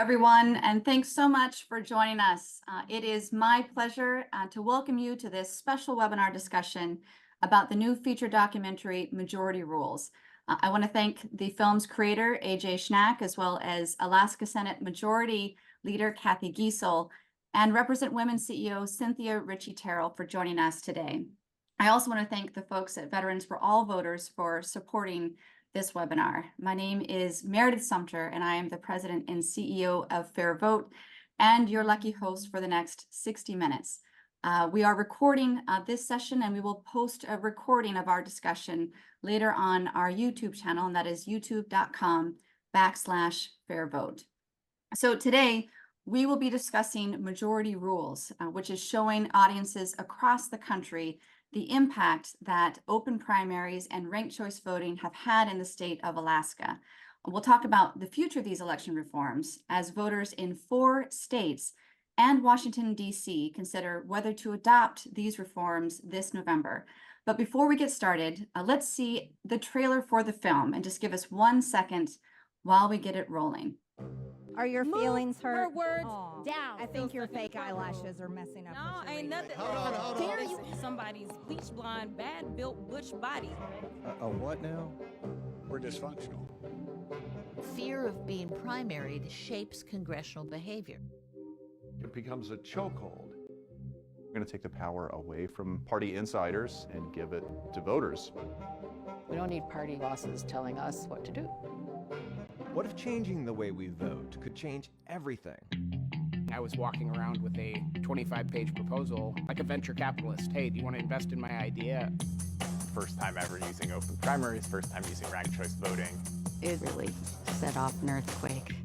everyone, and thanks so much for joining us. It is my pleasure to welcome you to this special webinar discussion about the new feature documentary, Majority Rules. I want to thank the film's creator, AJ Schnack, as well as Alaska Senate Majority Leader Kathy Giessel, and Represent Women CEO Cynthia Richie Terrell for joining us today. I also want to thank the folks at Veterans for All Voters for supporting this webinar. My name is Meredith Sumpter, and I am the president and CEO of FairVote and your lucky host for the next 60 minutes. We are recording this session, and we will post a recording of our discussion later on our YouTube channel, and that is youtube.com/FairVote. So today, we will be discussing Majority Rules, which is showing audiences across the country the impact that open primaries and ranked choice voting have had in the state of Alaska. We'll talk about the future of these election reforms as voters in 4 states and Washington, D.C. consider whether to adopt these reforms this November. But before we get started, let's see the trailer for the film and just give us 1 second while we get it rolling. Are your feelings hurt? Her words Aw. down. I think your fake eyelashes are messing up. No, what you're ain't reading. nothing. Hold on. Dare you? Somebody's bleach blonde, bad built butch body. A what now? We're dysfunctional. Fear of being primaried shapes congressional behavior. It becomes a chokehold. We're going to take the power away from party insiders and give it to voters. We don't need party bosses telling us what to do. What if changing the way we vote could change everything? I was walking around with a 25-page proposal, like a venture capitalist. Hey, do you want to invest in my idea? First time ever using open primaries, first time using ranked choice voting. It really set off an earthquake.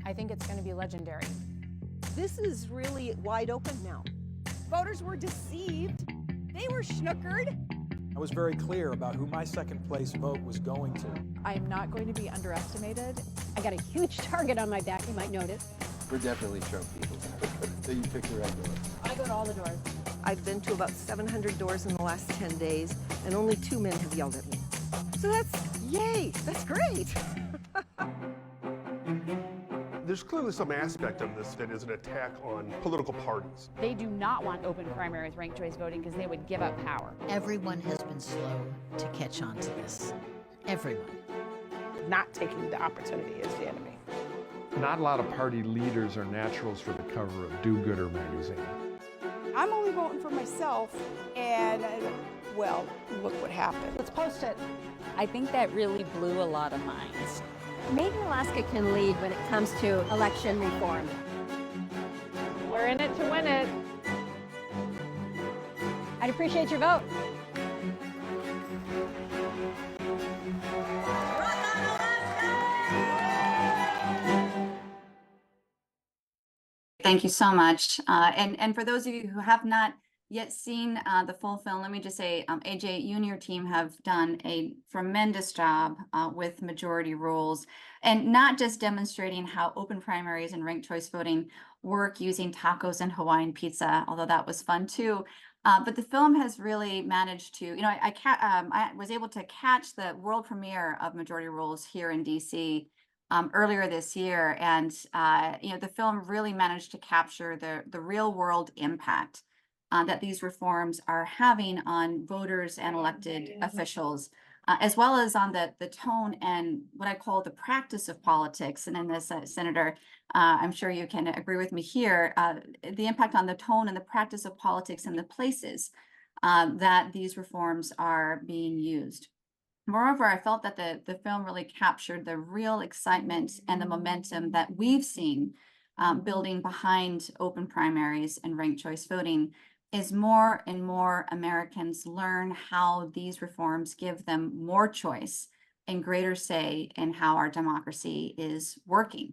I think it's going to be legendary. This is really wide open now. Voters were deceived. They were schnookered. I was very clear about who my second place vote was going to. I am not going to be underestimated. I got a huge target on my back, you might notice. We're definitely Trump people. So you pick the right door. I go to all the doors. I've been to about 700 doors in the last 10 days, and only 2 men have yelled at me. So that's, yay, that's great. There's clearly some aspect of this that is an attack on political parties. They do not want open primaries, ranked choice voting, because they would give up power. Everyone has been slow to catch on to this. Everyone. Not taking the opportunity is the enemy. Not a lot of party leaders are naturals for the cover of Do-Gooder magazine. I'm only voting for myself, and, well, look what happened. Let's post it. I think that really blew a lot of minds. Maybe Alaska can lead when it comes to election reform. We're in it to win it. I'd appreciate your vote. Thank you so much. And for those of you who have not yet seen the full film, let me just say, AJ, you and your team have done a tremendous job with Majority Rules, and not just demonstrating how open primaries and ranked choice voting work using tacos and Hawaiian pizza, although that was fun too. But the film has really managed to, I was able to catch the world premiere of Majority Rules here in DC earlier this year, and the film really managed to capture the real world impact that these reforms are having on voters and elected officials, as well as on the tone and what I call the practice of politics. And in this, Senator, I'm sure you can agree with me here, the impact on the tone and the practice of politics and the places that these reforms are being used. Moreover, I felt that the film really captured the real excitement and the momentum that we've seen building behind open primaries and ranked choice voting, is more and more Americans learn how these reforms give them more choice and greater say in how our democracy is working.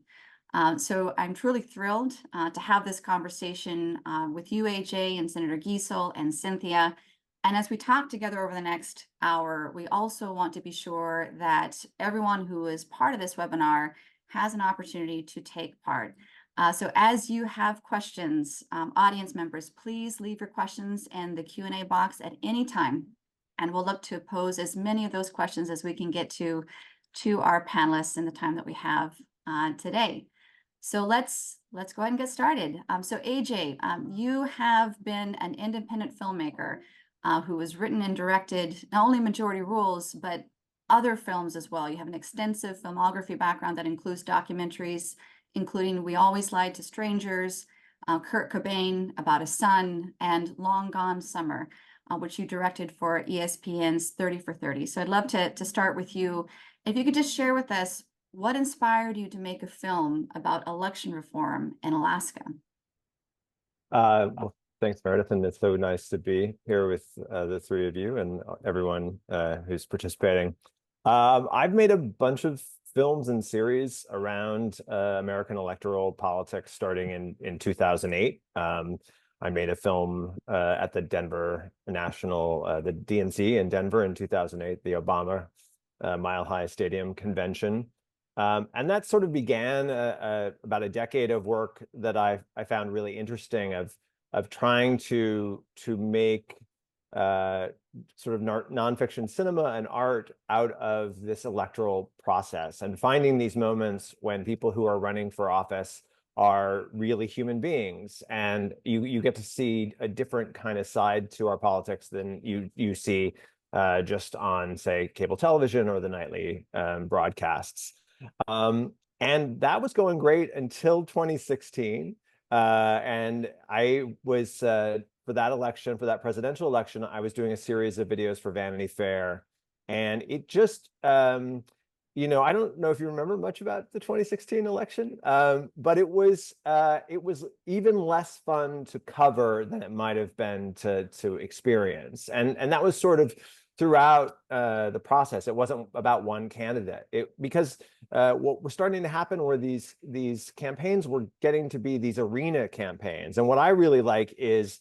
So I'm truly thrilled to have this conversation with you, AJ, and Senator Giessel and Cynthia. And as we talk together over the next hour, we also want to be sure that everyone who is part of this webinar has an opportunity to take part. So as you have questions, audience members, please leave your questions in the Q&A box at any time, and we'll look to pose as many of those questions as we can get to our panelists in the time that we have today. So let's go ahead and get started. So AJ, you have been an independent filmmaker who has written and directed not only Majority Rules, but other films as well. You have an extensive filmography background that includes documentaries, including We Always Lied to Strangers, Kurt Cobain, About a Son, and Long Gone Summer, which you directed for ESPN's 30 for 30. So I'd love to start with you. If you could just share with us what inspired you to make a film about election reform in Alaska? Well, thanks, Meredith, and it's so nice to be here with the three of you and everyone who's participating. I've made a bunch of films and series around American electoral politics starting in 2008. I made a film at the Denver National, the DNC in Denver in 2008, the Obama Mile High Stadium Convention. And that sort of began about a decade of work that I found really interesting of trying to make sort of nonfiction cinema and art out of this electoral process, and finding these moments when people who are running for office are really human beings, and you get to see a different kind of side to our politics than you see just on, say, cable television or the nightly broadcasts. And that was going great until 2016. And I was, for that election, for that presidential election, I was doing a series of videos for Vanity Fair. And it just, you know, I don't know if you remember much about the 2016 election, but it was even less fun to cover than it might have been to experience. And that was sort of throughout the process. It wasn't about one candidate. Because what was starting to happen were these campaigns were getting to be these arena campaigns. And what I really like is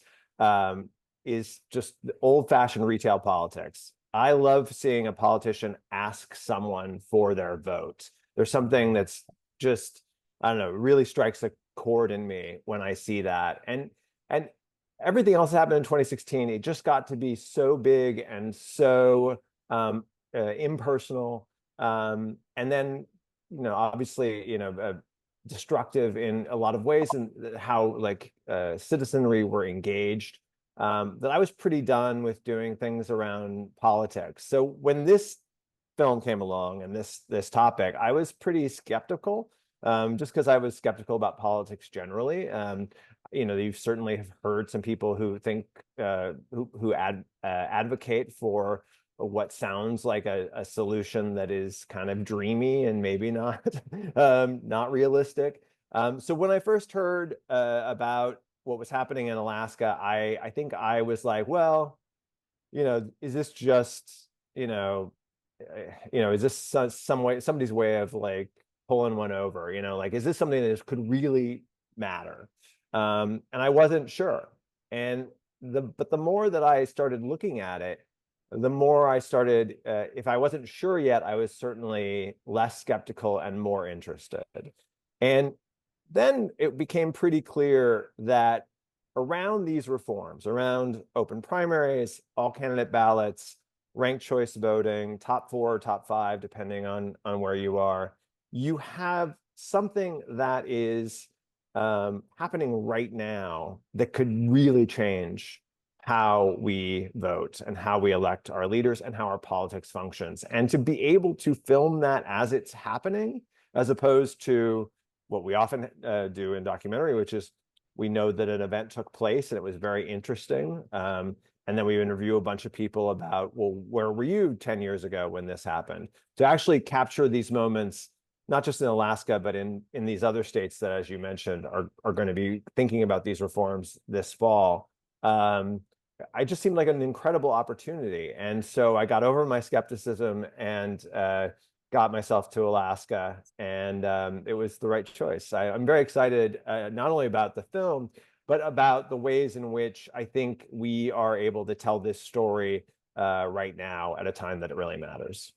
just old-fashioned retail politics. I love seeing a politician ask someone for their vote. There's something that's just, I don't know, really strikes a chord in me when I see that. And everything else that happened in 2016, it just got to be so big and so impersonal. And then, you know, obviously, you know, destructive in a lot of ways, and how like citizenry were engaged. That I was pretty done with doing things around politics. So when this film came along and this topic, I was pretty skeptical, just because I was skeptical about politics generally. You know, you certainly have heard some people who think who advocate for what sounds like a solution that is kind of dreamy and maybe not not realistic. So when I first heard about what was happening in Alaska, I think I was like, well, you know, is this just, you know, is this some way, somebody's way of like pulling one over, you know, like, is this something that could really matter? And I wasn't sure. And but the more that I started looking at it, the more I started, if I wasn't sure yet, I was certainly less skeptical and more interested. And then it became pretty clear that around these reforms, around open primaries, all candidate ballots, ranked choice voting, top 4, top 5, depending on where you are, you have something that is happening right now that could really change how we vote and how we elect our leaders and how our politics functions. And to be able to film that as it's happening, as opposed to what we often do in documentary, which is we know that an event took place and it was very interesting. And then we interview a bunch of people about, well, where were you 10 years ago when this happened? To actually capture these moments, not just in Alaska, but in these other states that, as you mentioned, are going to be thinking about these reforms this fall. I just seemed like an incredible opportunity. And so I got over my skepticism and got myself to Alaska, and it was the right choice. I'm very excited, not only about the film, but about the ways in which I think we are able to tell this story right now at a time that it really matters.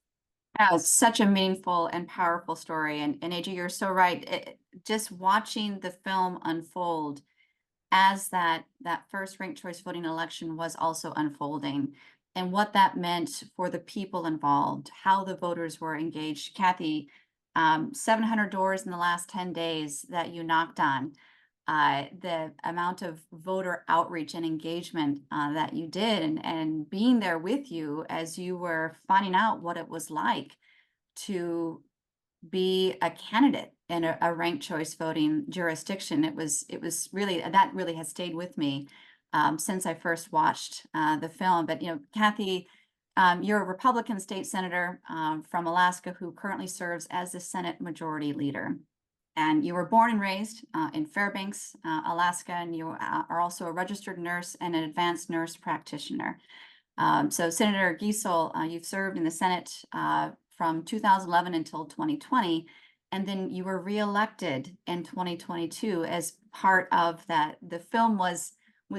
It's such a meaningful and powerful story. And AJ, you're so right. Just watching the film unfold as that first ranked choice voting election was also unfolding, and what that meant for the people involved, how the voters were engaged. Kathy, 700 doors in the last 10 days that you knocked on, the amount of voter outreach and engagement that you did, and being there with you as you were finding out what it was like to be a candidate in a ranked choice voting jurisdiction. It was really, that really has stayed with me since I first watched the film. But, you know, Kathy, you're a Republican state senator from Alaska who currently serves as the Senate Majority Leader. And you were born and raised in Fairbanks, Alaska, and you are also a registered nurse and an advanced nurse practitioner. So Senator Giessel, you've served in the Senate from 2011 until 2020, and then you were reelected in 2022 as part of that. The film was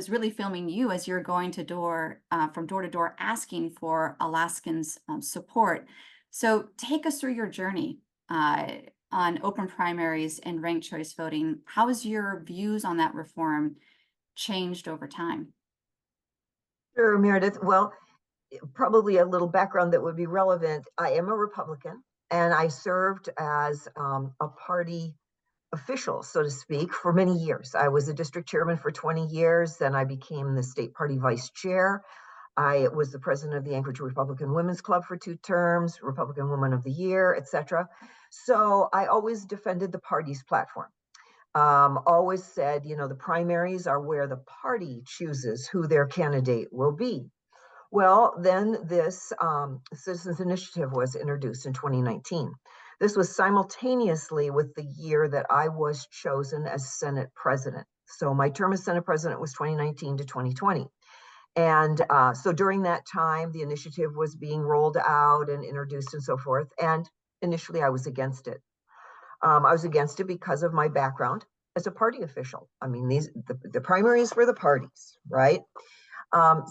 really filming you as you're going to from door to door asking for Alaskans' support. So take us through your journey on open primaries and ranked choice voting. How has your views on that reform changed over time? Sure, Meredith. Well, probably a little background that would be relevant. I am a Republican, and I served as a party official, so to speak, for many years. I was a district chairman for 20 years, then I became the state party vice chair. I was the president of the Anchorage Republican Women's Club for 2 terms, Republican Woman of the Year, etc. So I always defended the party's platform. Always said, you know, the primaries are where the party chooses who their candidate will be. Well, then this Citizens Initiative was introduced in 2019. This was simultaneously with the year that I was chosen as Senate President. So my term as Senate President was 2019 to 2020. And so during that time, the initiative was being rolled out and introduced and so forth. And initially I was against it. I was against it because of my background as a party official. I mean, the primaries were the parties, right?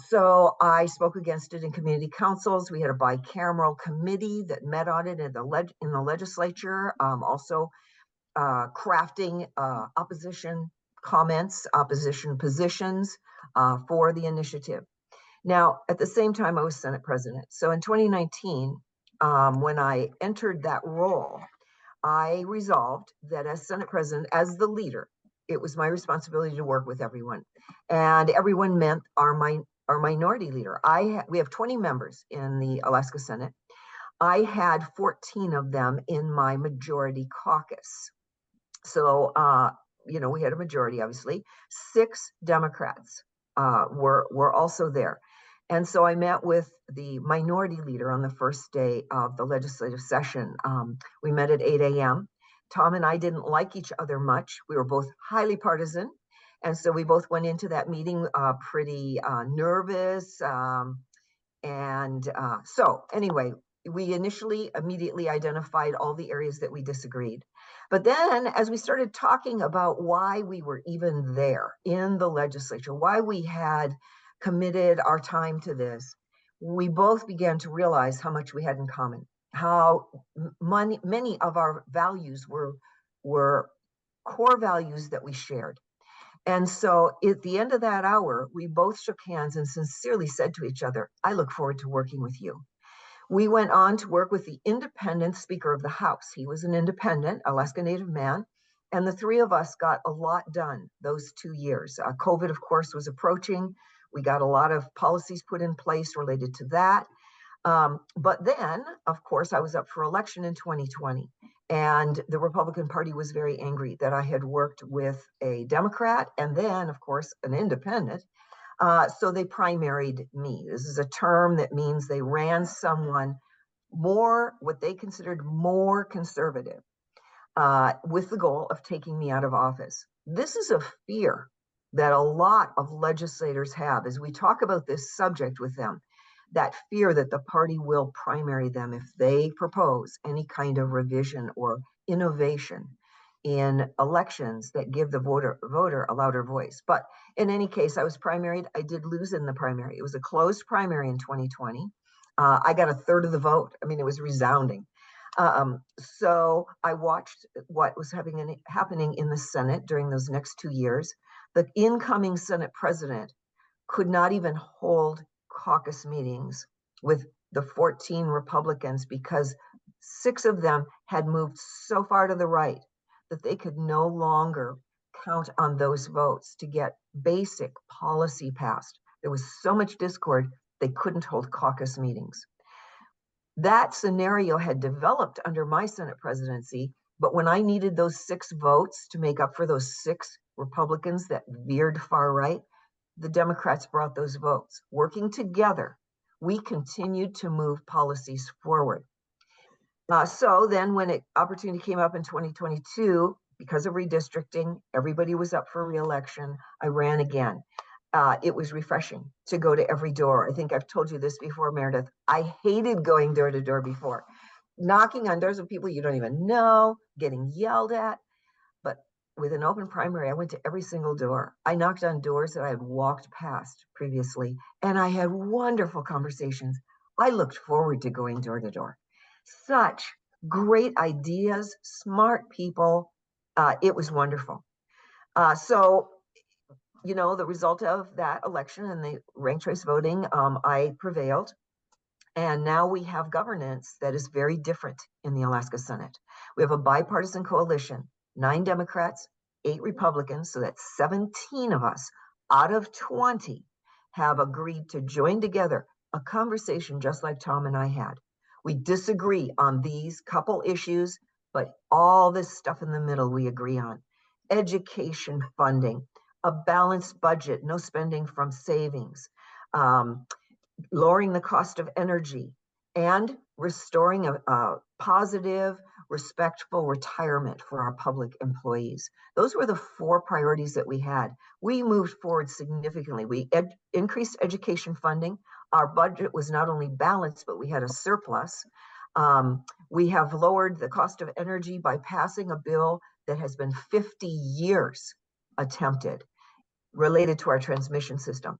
So I spoke against it in community councils. We had a bicameral committee that met on it in the legislature, also crafting opposition comments, opposition positions for the initiative. Now, at the same time, I was Senate President. So in 2019, when I entered that role, I resolved that as Senate President, as the leader, it was my responsibility to work with everyone. And everyone meant our minority leader. We have 20 members in the Alaska Senate. I had 14 of them in my majority caucus. So, you know, we had a majority, obviously. 6 Democrats were also there. And so I met with the minority leader on the first day of the legislative session. We met at 8 a.m. Tom and I didn't like each other much. We were both highly partisan. And so we both went into that meeting pretty nervous. So anyway, we immediately identified all the areas that we disagreed. But then as we started talking about why we were even there in the legislature, why we had committed our time to this, we both began to realize how much we had in common, how many of our values were core values that we shared. And so at the end of that hour, we both shook hands and sincerely said to each other, I look forward to working with you. We went on to work with the independent Speaker of the House. He was an independent Alaska Native man. And the 3 of us got a lot done those 2 years. COVID, of course, was approaching. We got a lot of policies put in place related to that. But then, of course, I was up for election in 2020. And the Republican Party was very angry that I had worked with a Democrat and then, of course, an independent. So they primaried me. This is a term that means they ran someone what they considered more conservative, with the goal of taking me out of office. This is a fear that a lot of legislators have as we talk about this subject with them, that fear that the party will primary them if they propose any kind of revision or innovation in elections that give the voter a louder voice. But in any case, I was primaried. I did lose in the primary. It was a closed primary in 2020. I got 1/3 of the vote. I mean, it was resounding. So I watched what was happening in the Senate during those next 2 years. The incoming Senate president could not even hold caucus meetings with the 14 Republicans because 6 of them had moved so far to the right that they could no longer count on those votes to get basic policy passed. There was so much discord, they couldn't hold caucus meetings. That scenario had developed under my Senate presidency, but when I needed those 6 votes to make up for those 6 Republicans that veered far right, the Democrats brought those votes. Working together, we continued to move policies forward. So then when opportunity came up in 2022, because of redistricting, everybody was up for re-election. I ran again. It was refreshing to go to every door. I think I've told you this before, Meredith. I hated going door to door before. Knocking on doors of people you don't even know, getting yelled at. But with an open primary, I went to every single door. I knocked on doors that I had walked past previously, and I had wonderful conversations. I looked forward to going door to door. Such great ideas, smart people. It was wonderful. So, you know, the result of that election and the ranked choice voting, I prevailed. And now we have governance that is very different in the Alaska Senate. We have a bipartisan coalition, 9 Democrats, 8 Republicans, so that's 17 of us out of 20 have agreed to join together a conversation just like Tom and I had. We disagree on these couple issues, but all this stuff in the middle we agree on. Education funding, a balanced budget, no spending from savings, lowering the cost of energy, and restoring a positive, respectful retirement for our public employees. Those were the 4 priorities that we had. We moved forward significantly. We increased education funding. Our budget was not only balanced, but we had a surplus. We have lowered the cost of energy by passing a bill that has been 50 years attempted related to our transmission system.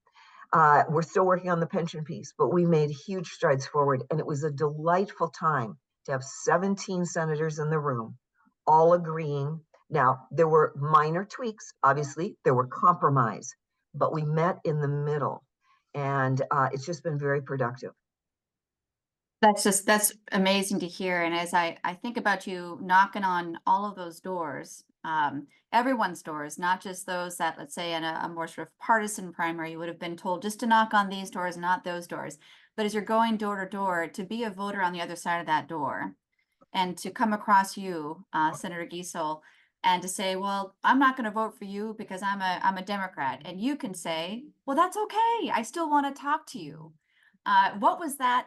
We're still working on the pension piece, but we made huge strides forward, and it was a delightful time to have 17 senators in the room, all agreeing. Now, there were minor tweaks, obviously, there were compromise, but we met in the middle, and it's just been very productive. That's amazing to hear. And as I think about you knocking on all of those doors, everyone's doors, not just those that, let's say, in a more sort of partisan primary, you would have been told just to knock on these doors, not those doors. But as you're going door to door, to be a voter on the other side of that door and to come across you, Senator Giessel, and to say, well, I'm not going to vote for you because I'm a Democrat. And you can say, well, that's okay. I still want to talk to you. What was that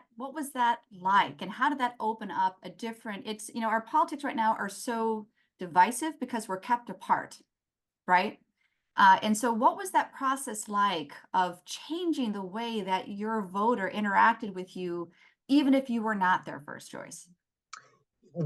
like? And how did that open up a different, it's, you know, our politics right now are so divisive because we're kept apart, right? And so what was that process like of changing the way that your voter interacted with you, even if you were not their first choice?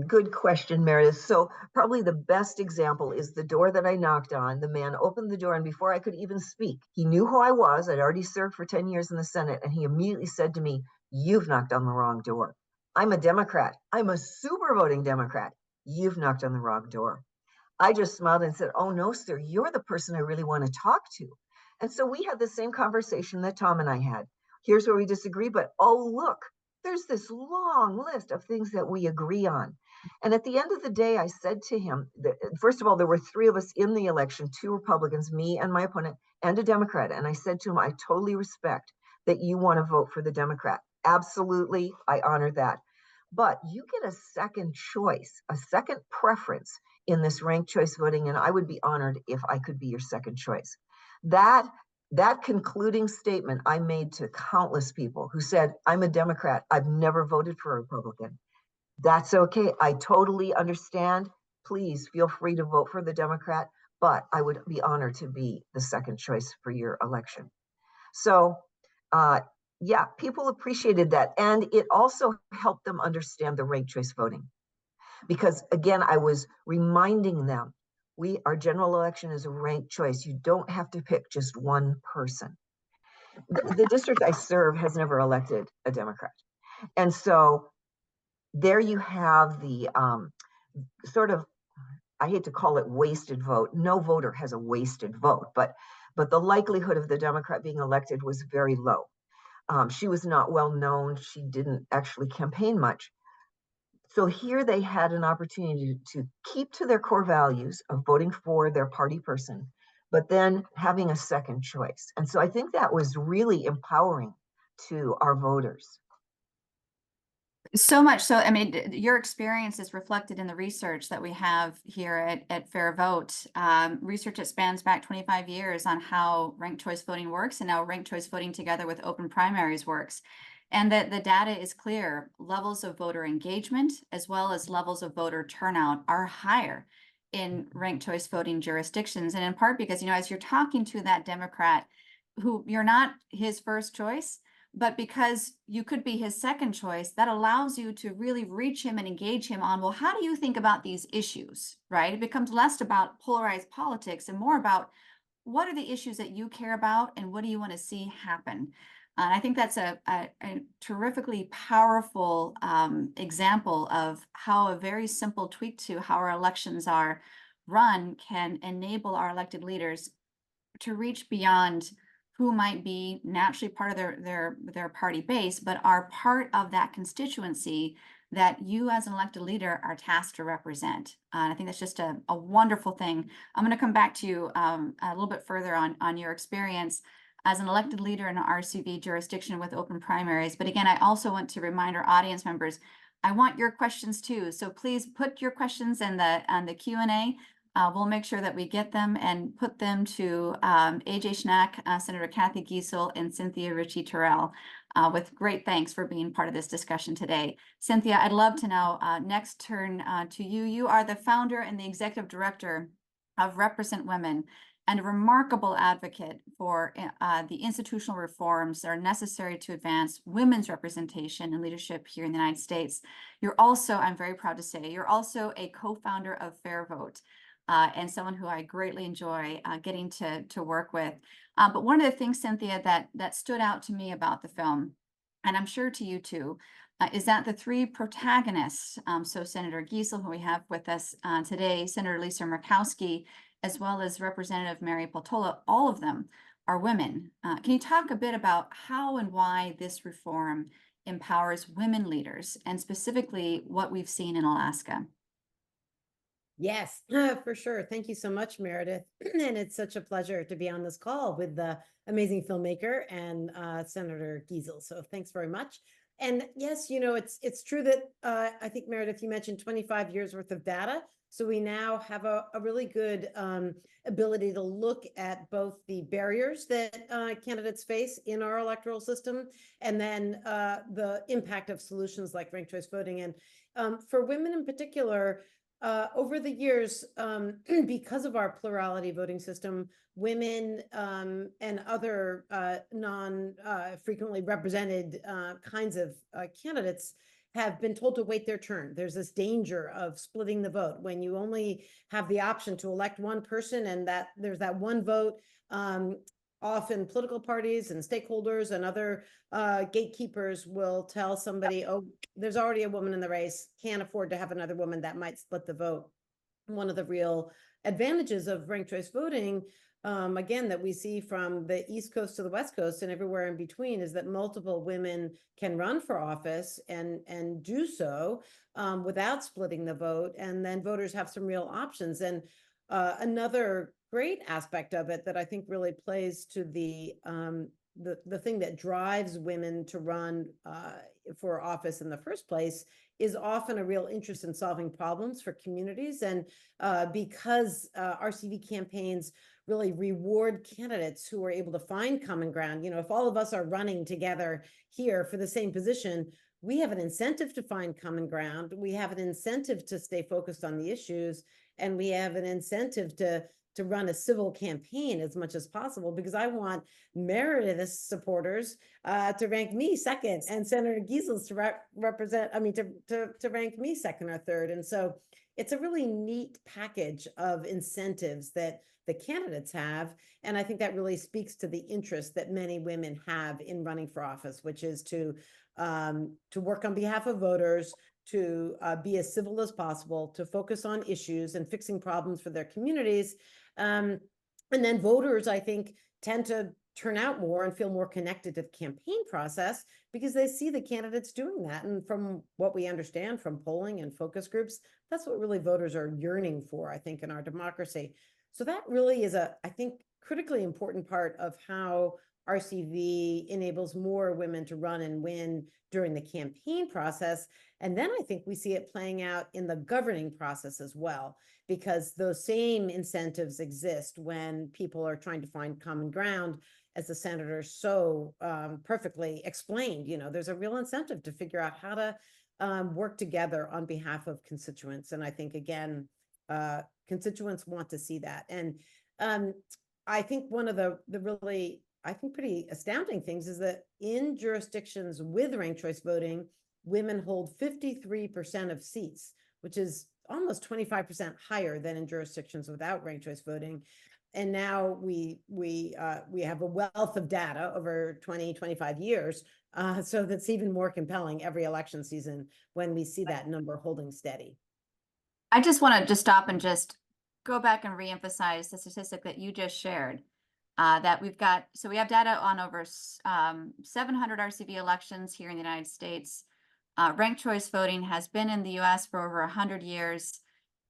Good question, Meredith. So probably the best example is the door that I knocked on. The man opened the door, and before I could even speak, he knew who I was. I'd already served for 10 years in the Senate, and he immediately said to me, "You've knocked on the wrong door. I'm a Democrat. I'm a super voting Democrat. You've knocked on the wrong door." I just smiled and said, "Oh, no, sir, you're the person I really want to talk to." And so we had the same conversation that Tom and I had. Here's where we disagree, but oh, look, there's this long list of things that we agree on. And at the end of the day, I said to him, first of all, there were 3 of us in the election, 2 Republicans, me and my opponent, and a Democrat. And I said to him, I totally respect that you want to vote for the Democrat. Absolutely, I honor that. But you get a second choice, a second preference in this ranked choice voting, and I would be honored if I could be your second choice. That concluding statement I made to countless people who said, I'm a Democrat, I've never voted for a Republican. That's okay. I totally understand. Please feel free to vote for the Democrat, but I would be honored to be the second choice for your election. So, yeah, people appreciated that. And it also helped them understand the ranked choice voting. Because again, I was reminding them, our general election is a ranked choice. You don't have to pick just one person. The district I serve has never elected a Democrat. And so there you have the sort of, I hate to call it wasted vote. No voter has a wasted vote, but the likelihood of the Democrat being elected was very low. She was not well known. She didn't actually campaign much. So here they had an opportunity to keep to their core values of voting for their party person, but then having a second choice. And so I think that was really empowering to our voters. So much so, I mean, your experience is reflected in the research that we have here at FairVote. Research that spans back 25 years on how ranked choice voting works, and now ranked choice voting together with open primaries works. And that the data is clear. Levels of voter engagement as well as levels of voter turnout are higher in ranked choice voting jurisdictions. And in part because, as you're talking to that Democrat who you're not his first choice, but because you could be his second choice, that allows you to really reach him and engage him on, well, how do you think about these issues, right? It becomes less about polarized politics and more about what are the issues that you care about and what do you want to see happen? And I think that's a terrifically powerful example of how a very simple tweak to how our elections are run can enable our elected leaders to reach beyond who might be naturally part of their party base, but are part of that constituency that you as an elected leader are tasked to represent. I think that's just a wonderful thing. I'm going to come back to you a little bit further on your experience as an elected leader in an RCV jurisdiction with open primaries. But again, I also want to remind our audience members, I want your questions too. So please put your questions in the Q&A. We'll make sure that we get them and put them to AJ Schnack, Senator Kathy Giessel, and Cynthia Richie Terrell, with great thanks for being part of this discussion today. Cynthia, I'd love to now next turn to you. You are the founder and the executive director of Represent Women and a remarkable advocate for the institutional reforms that are necessary to advance women's representation and leadership here in the United States. You're also, I'm very proud to say, you're also a co-founder of FairVote. And someone who I greatly enjoy getting to work with. But one of the things, Cynthia, that stood out to me about the film, and I'm sure to you too, is that the three protagonists, so Senator Giessel, who we have with us today, Senator Lisa Murkowski, as well as Representative Mary Peltola, all of them are women. Can you talk a bit about how and why this reform empowers women leaders, and specifically what we've seen in Alaska? Yes, for sure. Thank you so much, Meredith. And it's such a pleasure to be on this call with the amazing filmmaker and Senator Giessel. So thanks very much. And yes, it's true that I think, Meredith, you mentioned 25 years worth of data. So we now have a really good ability to look at both the barriers that candidates face in our electoral system, and then the impact of solutions like ranked choice voting. And for women in particular, over the years, because of our plurality voting system, women and other non-frequently represented kinds of candidates have been told to wait their turn. There's this danger of splitting the vote when you only have the option to elect one person, and that there's that one vote. Often political parties and stakeholders and other gatekeepers will tell somebody, oh, there's already a woman in the race, can't afford to have another woman, that might split the vote. One of the real advantages of ranked choice voting, again, that we see from the East Coast to the West Coast and everywhere in between, is that multiple women can run for office and do so without splitting the vote. And then voters have some real options. And another great aspect of it that I think really plays to the thing that drives women to run for office in the first place is often a real interest in solving problems for communities. And because RCV campaigns really reward candidates who are able to find common ground. If all of us are running together here for the same position, we have an incentive to find common ground. We have an incentive to stay focused on the issues, and we have an incentive to run a civil campaign as much as possible, because I want Meredith's supporters to rank me second, and Senator Giessel's to rank me second or third. And so it's a really neat package of incentives that the candidates have. And I think that really speaks to the interest that many women have in running for office, which is to work on behalf of voters, to be as civil as possible, to focus on issues and fixing problems for their communities. And then voters, I think, tend to turn out more and feel more connected to the campaign process because they see the candidates doing that. And from what we understand from polling and focus groups, that's what really voters are yearning for, I think, in our democracy. So that really is I think, critically important part of how RCV enables more women to run and win during the campaign process. And then I think we see it playing out in the governing process as well, because those same incentives exist when people are trying to find common ground, as the senator so perfectly explained. There's a real incentive to figure out how to work together on behalf of constituents. And I think, again, constituents want to see that. And I think one of the really, I think, pretty astounding things is that in jurisdictions with ranked choice voting, women hold 53% of seats, which is almost 25% higher than in jurisdictions without ranked choice voting. And now we have a wealth of data over 20, 25 years. So that's even more compelling every election season when we see that number holding steady. I just want to just stop and just go back and reemphasize the statistic that you just shared. That we have data on over 700 RCV elections here in the United States. Ranked choice voting has been in the US for over 100 years.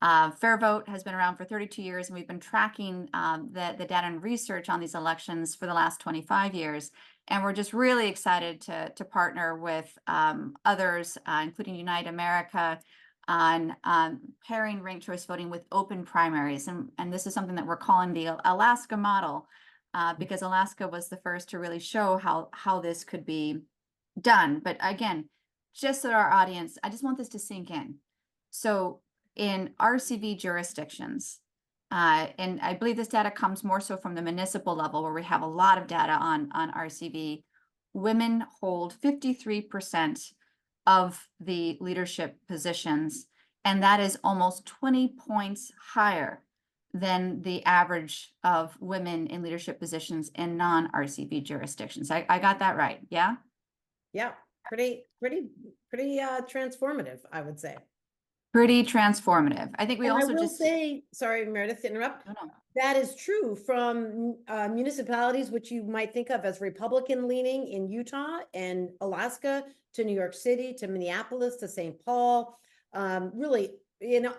FairVote has been around for 32 years, and we've been tracking the data and research on these elections for the last 25 years. And we're just really excited to partner with others, including Unite America, on pairing ranked choice voting with open primaries. And this is something that we're calling the Alaska model, because Alaska was the first to really show how this could be done. But again, just so our audience, I just want this to sink in. So in RCV jurisdictions, and I believe this data comes more so from the municipal level, where we have a lot of data on RCV, women hold 53% of the leadership positions, and that is almost 20 points higher than the average of women in leadership positions in non-RCV jurisdictions. I got that right, yeah? Yeah, pretty transformative, I would say. Pretty transformative. I think we And also I will just say, sorry, Meredith, to interrupt. No. That is true from municipalities, which you might think of as Republican leaning in Utah and Alaska, to New York City, to Minneapolis, to St. Paul, really,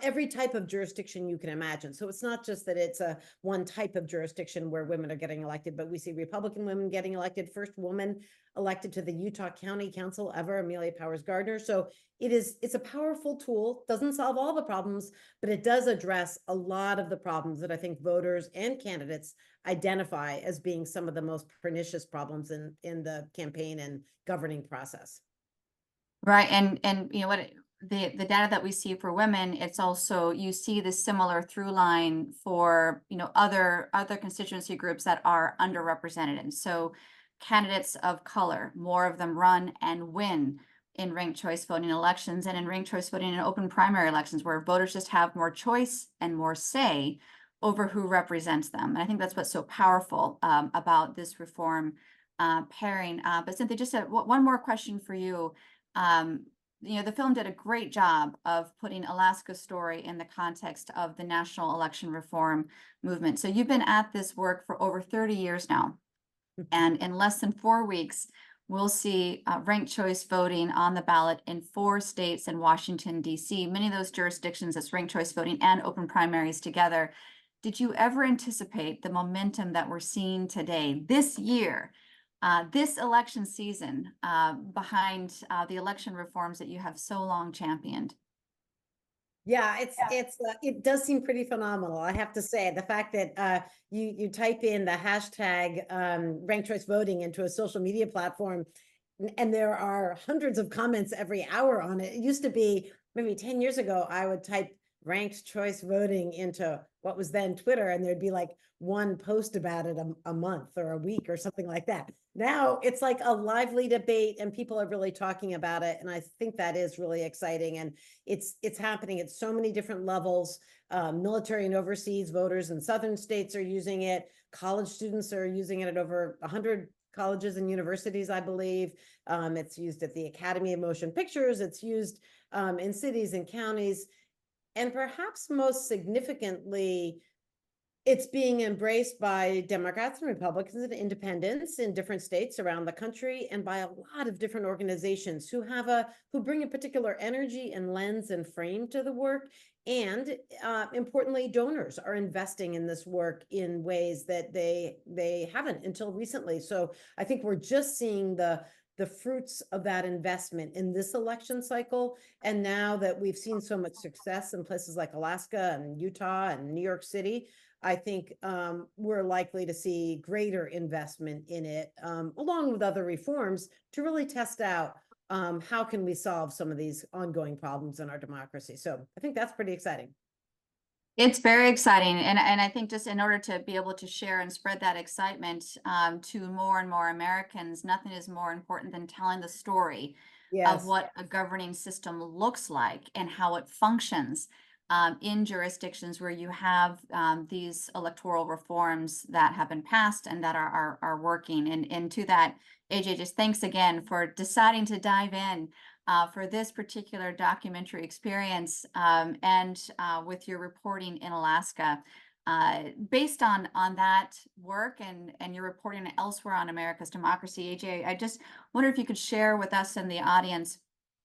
every type of jurisdiction you can imagine. So it's not just that it's a one type of jurisdiction where women are getting elected, but we see Republican women getting elected, first woman elected to the Utah County Council ever, Amelia Powers Gardner. So it's a powerful tool, doesn't solve all the problems, but it does address a lot of the problems that I think voters and candidates identify as being some of the most pernicious problems in the campaign and governing process. Right, and what the data that we see for women, it's also, you see the similar through line for other constituency groups that are underrepresented. And so candidates of color, more of them run and win in ranked choice voting elections, and in ranked choice voting in open primary elections, where voters just have more choice and more say over who represents them. And I think that's what's so powerful about this reform pairing. But Cynthia, just one more question for you. The film did a great job of putting Alaska's story in the context of the national election reform movement. So you've been at this work for over 30 years now. And in less than 4 weeks, we'll see ranked choice voting on the ballot in 4 states and Washington, D.C. Many of those jurisdictions, that's ranked choice voting and open primaries together. Did you ever anticipate the momentum that we're seeing today, this year, this election season, behind the election reforms that you have so long championed? Yeah, it does seem pretty phenomenal, I have to say. The fact that you type in the hashtag ranked choice voting into a social media platform, and there are hundreds of comments every hour on it. It used to be, maybe 10 years ago, I would type ranked choice voting into what was then Twitter, and there'd be like one post about it a month or a week or something like that. Now it's like a lively debate, and people are really talking about it. And I think that is really exciting. And it's happening at so many different levels. Military and overseas voters in southern states are using it. College students are using it at over 100 colleges and universities, I believe. It's used at the Academy of Motion Pictures. It's used in cities and counties. And perhaps most significantly, it's being embraced by Democrats and Republicans and independents in different states around the country, and by a lot of different organizations who bring a particular energy and lens and frame to the work. And importantly, donors are investing in this work in ways that they haven't until recently. So I think we're just seeing the fruits of that investment in this election cycle. And now that we've seen so much success in places like Alaska and Utah and New York City, I think we're likely to see greater investment in it, along with other reforms, to really test out how can we solve some of these ongoing problems in our democracy. So I think that's pretty exciting. It's very exciting. And I think just in order to be able to share and spread that excitement to more and more Americans, nothing is more important than telling the story of what a governing system looks like and how it functions in jurisdictions where you have these electoral reforms that have been passed and that are working. And to that, AJ, just thanks again for deciding to dive in for this particular documentary experience and with your reporting in Alaska. Based on that work and your reporting elsewhere on America's democracy, AJ, I just wonder if you could share with us and the audience,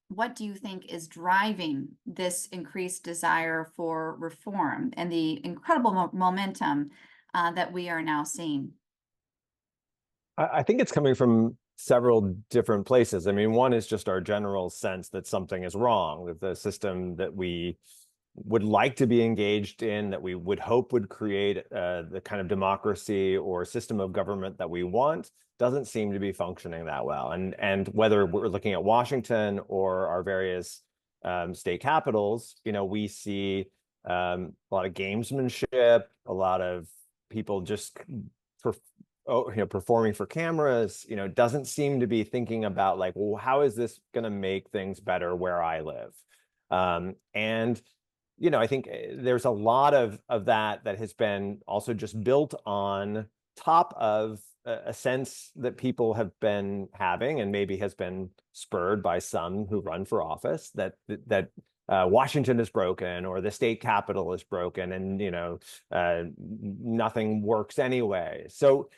what do you think is driving this increased desire for reform and the incredible momentum that we are now seeing? I think it's coming from several different places. I mean, one is just our general sense that something is wrong with the system that we would like to be engaged in, that we would hope would create the kind of democracy or system of government that we want, doesn't seem to be functioning that well. And whether we're looking at Washington or our various state capitals, we see a lot of gamesmanship, a lot of people just performing for cameras. Doesn't seem to be thinking about like, well, how is this going to make things better where I live? And I think there's a lot of that has been also just built on top of a sense that people have been having, and maybe has been spurred by some who run for office, that Washington is broken, or the state capitol is broken, and nothing works anyway. So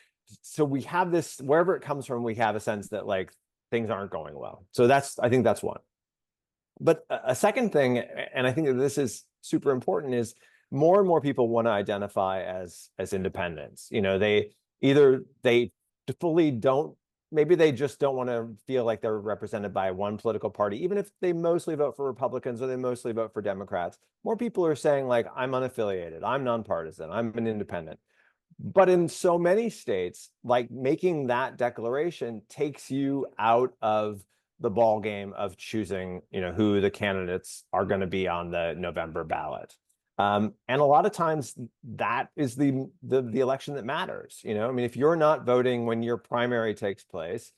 we have this, wherever it comes from, we have a sense that like things aren't going well. So I think that's one. But a second thing, and I think that this is super important, is more and more people want to identify as independents. They fully don't, maybe they just don't want to feel like they're represented by one political party, even if they mostly vote for Republicans or they mostly vote for Democrats. More people are saying like, I'm unaffiliated, I'm nonpartisan, I'm an independent. But in so many states, like, making that declaration takes you out of the ball game of choosing, who the candidates are going to be on the November ballot. And a lot of times that is the election that matters. I mean, if you're not voting when your primary takes place,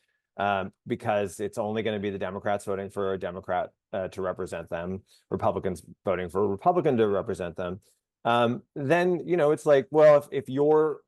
because it's only going to be the Democrats voting for a Democrat to represent them, Republicans voting for a Republican to represent them, then, it's like, well, if you're,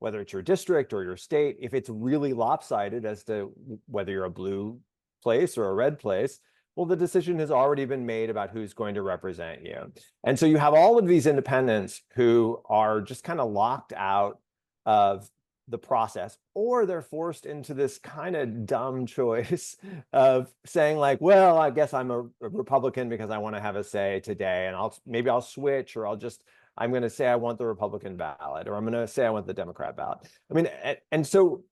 whether it's your district or your state, if it's really lopsided as to whether you're a blue place or a red place, well, the decision has already been made about who's going to represent you. And so you have all of these independents who are just kind of locked out of the process, or they're forced into this kind of dumb choice of saying like, well, I guess I'm a Republican because I want to have a say today, and maybe I'll switch, or I'm going to say I want the Republican ballot, or I'm going to say I want the Democrat ballot. I mean, and so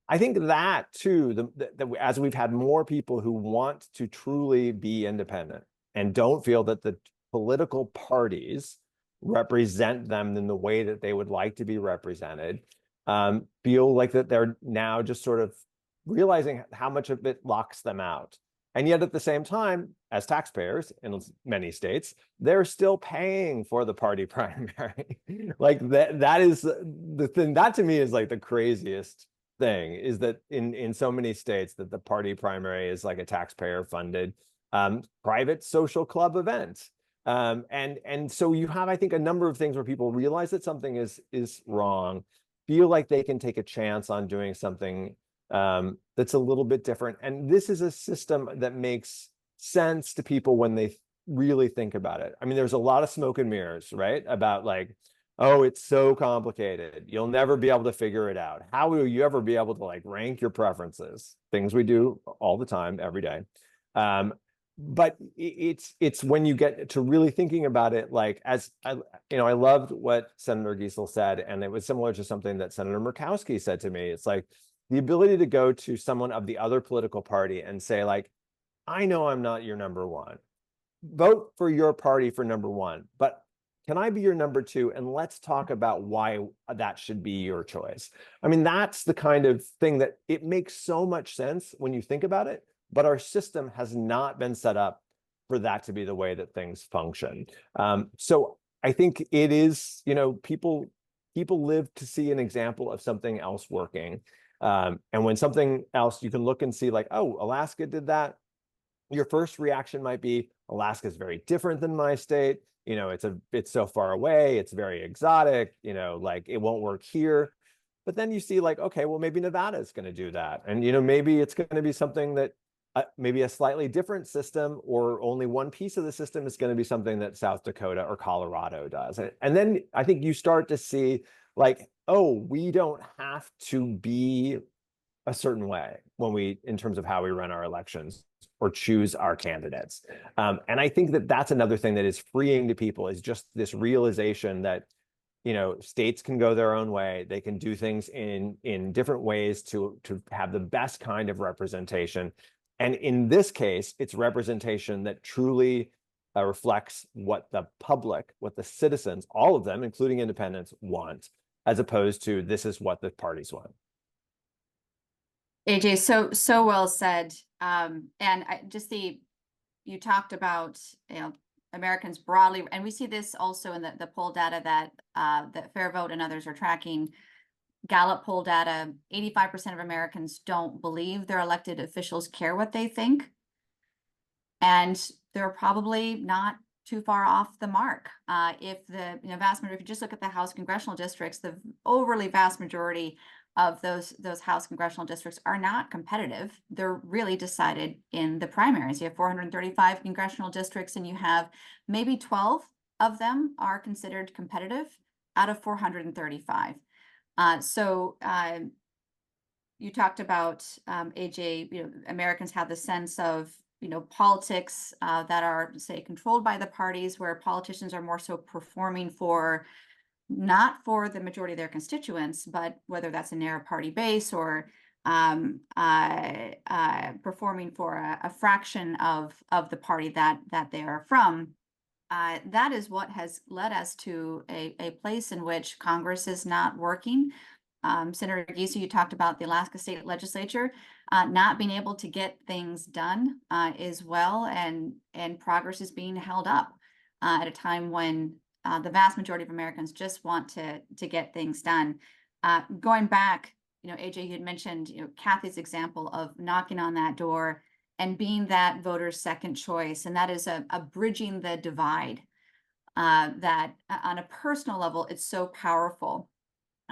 I think that too, as we've had more people who want to truly be independent and don't feel that the political parties represent them in the way that they would like to be represented, feel like that they're now just sort of realizing how much of it locks them out. And yet at the same time, as taxpayers in many states, they're still paying for the party primary. Like that is the thing, that to me is like the craziest thing, is that in so many states that the party primary is like a taxpayer funded private social club event. And so you have, I think, a number of things where people realize that something is wrong, feel like they can take a chance on doing something that's a little bit different. And this is a system that makes sense to people when they really think about it. I mean, there's a lot of smoke and mirrors, right? About like, Oh, it's so complicated. You'll never be able to figure it out. How will you ever be able to like rank your preferences? Things we do all the time, every day. But it's when you get to really thinking about it, like as I loved what Senator Giessel said, and it was similar to something that Senator Murkowski said to me. It's like the ability to go to someone of the other political party and say, like, I know I'm not your number one. Vote for your party for number one, but can I be your number two? And let's talk about why that should be your choice. I mean, that's the kind of thing that it makes so much sense when you think about it, but our system has not been set up for that to be the way that things function. So I think it is, people live to see an example of something else working. And when something else, you can look and see like, oh, Alaska did that. Your first reaction might be, Alaska is very different than my state. It's so far away. It's very exotic. Like it won't work here. But then you see like, okay, well, maybe Nevada is going to do that. And, maybe it's going to be something that maybe a slightly different system, or only one piece of the system is going to be something that South Dakota or Colorado does. And then I think you start to see like, oh, we don't have to be a certain way in terms of how we run our elections or choose our candidates. And I think that that's another thing that is freeing to people, is just this realization that, states can go their own way. They can do things in different ways to have the best kind of representation. And in this case, it's representation that truly reflects what the public, what the citizens, all of them, including independents, want, as opposed to this is what the parties want. AJ, so well said. And you talked about, Americans broadly, and we see this also in the poll data that FairVote and others are tracking. Gallup poll data, 85% of Americans don't believe their elected officials care what they think. And they're probably not too far off the mark. If the vast majority, if you just look at the House congressional districts, the overly vast majority of those House congressional districts are not competitive. They're really decided in the primaries. You have 435 congressional districts, and you have maybe 12 of them are considered competitive out of 435. You talked about, AJ, Americans have the sense of, politics that are, say, controlled by the parties, where politicians are more so performing not for the majority of their constituents, but whether that's a narrow party base or performing for a fraction of the party that they are from. That is what has led us to a place in which Congress is not working. Senator Giessel, you talked about the Alaska State Legislature not being able to get things done as well, and progress is being held up at a time when the vast majority of Americans just want to get things done. Going back, AJ, you had mentioned, Cathy's example of knocking on that door and being that voter's second choice, and that is a bridging the divide. That on a personal level, it's so powerful.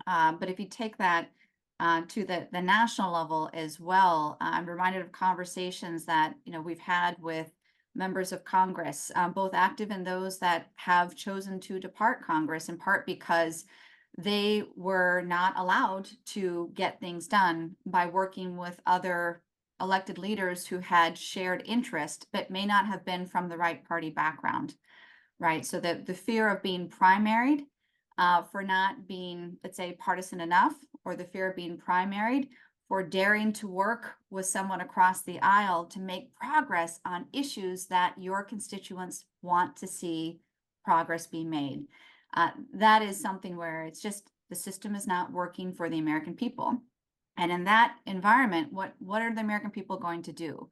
But if you take that to the national level as well, I'm reminded of conversations that we've had with members of Congress, both active and those that have chosen to depart Congress, in part because they were not allowed to get things done by working with other elected leaders who had shared interest, but may not have been from the right party background, right? So the fear of being primaried for not being, let's say, partisan enough, or the fear of being primaried for daring to work with someone across the aisle to make progress on issues that your constituents want to see progress be made. That is something where it's just the system is not working for the American people. And in that environment, what are the American people going to do?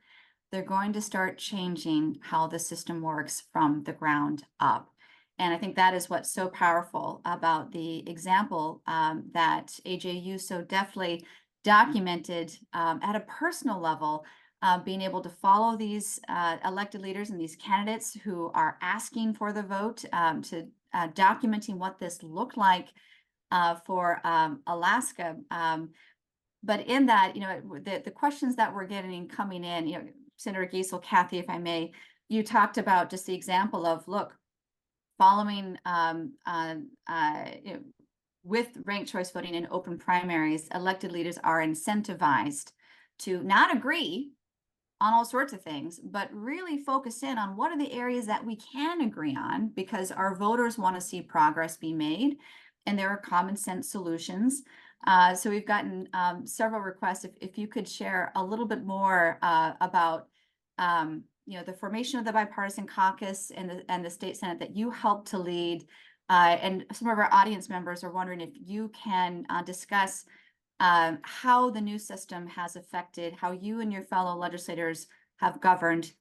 They're going to start changing how the system works from the ground up. And I think that is what's so powerful about the example that AJ used so deftly documented at a personal level, being able to follow these elected leaders and these candidates who are asking for the vote, to documenting what this looked like for Alaska. But in that, the questions that we're getting coming in, Senator Giessel, Cathy, if I may, you talked about just the example of, look, following with ranked choice voting and open primaries, elected leaders are incentivized to not agree on all sorts of things, but really focus in on what are the areas that we can agree on, because our voters want to see progress be made, and there are common sense solutions. So we've gotten several requests. If you could share a little bit more about the formation of the bipartisan caucus and the state senate that you helped to lead, and some of our audience members are wondering if you can discuss how the new system has affected how you and your fellow legislators have governed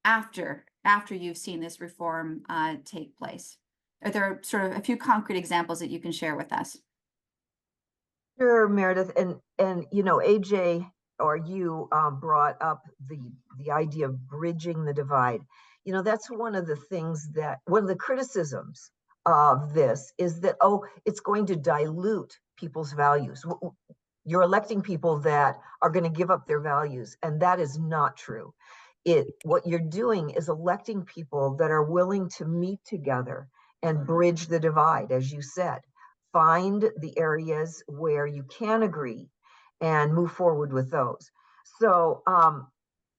after you've seen this reform take place. Are there sort of a few concrete examples that you can share with us? Sure, Meredith, and AJ or you brought up the idea of bridging the divide. That's one of the things that one of the criticisms of this is that, oh, it's going to dilute people's values. You're electing people that are going to give up their values, and that is not true. What you're doing is electing people that are willing to meet together and bridge the divide, as you said. Find the areas where you can agree and move forward with those. So